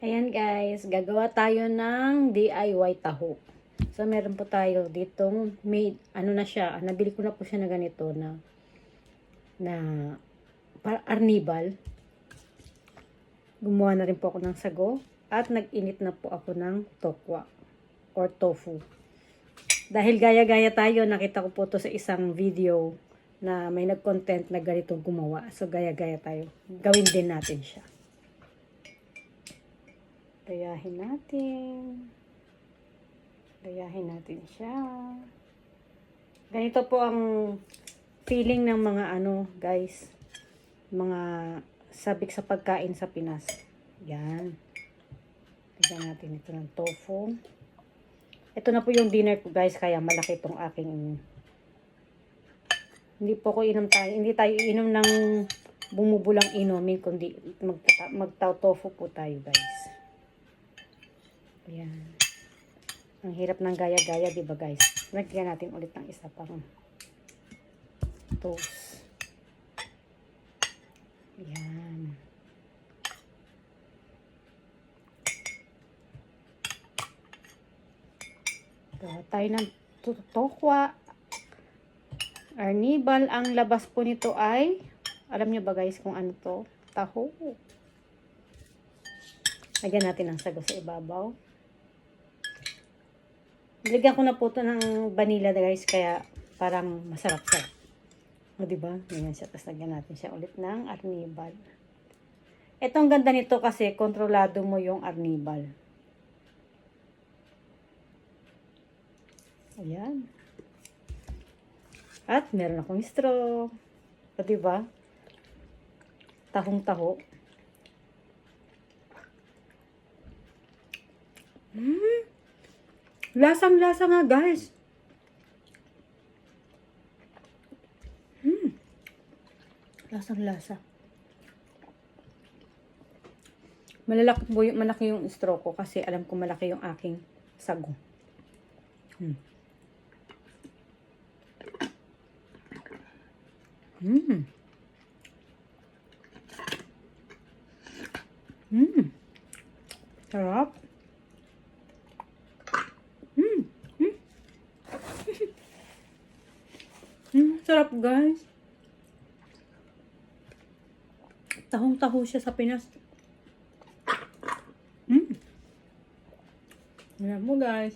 Ayan guys, gagawa tayo ng DIY taho. So meron po tayo ditong made, ano na siya, nabili ko na po siya na ganito na para arnibal. Gumawa na rin po ako ng sago at nag-init na po ako ng tokwa or tofu. Dahil gaya-gaya tayo, nakita ko po to sa isang video na may nag-content na ganitong gumawa. So gaya-gaya tayo. Gawin din natin siya. Gayahin natin. Gayahin natin siya. Ganito po ang feeling ng mga guys. Mga sabik sa pagkain sa Pinas. Yan. Lagyan natin ito ng tofu. Ito na po yung dinner ko guys, kaya malaki itong aking. Hindi po ko hindi tayo inom ng bumubulang inumin, kundi magtaw-tofu po tayo guys. Ayan. Ang hirap ng gaya-gaya, diba guys? Lagyan natin ulit ng isa pang toast. Ayan. Gawa tayo ng tokwa. Arnibal. Ang labas po nito ay, alam nyo ba guys kung ano to? Taho. Lagyan natin ng sago sa ibabaw. Lagyan ko na po ito ng vanilla guys, kaya parang masarap siya. O diba? Ganyan siya. Tapos lagyan natin siya ulit ng arnibal. Itong ganda nito kasi kontrolado mo yung arnibal. Ayan. At meron akong straw. O diba? Tahong-taho. Lasang-lasa nga guys. Lasang-lasa. Malaki yung straw ko kasi alam ko malaki yung aking sago. Sarap. Sarap guys. Tahong-taho siya sa Pinas. Ayan mo guys.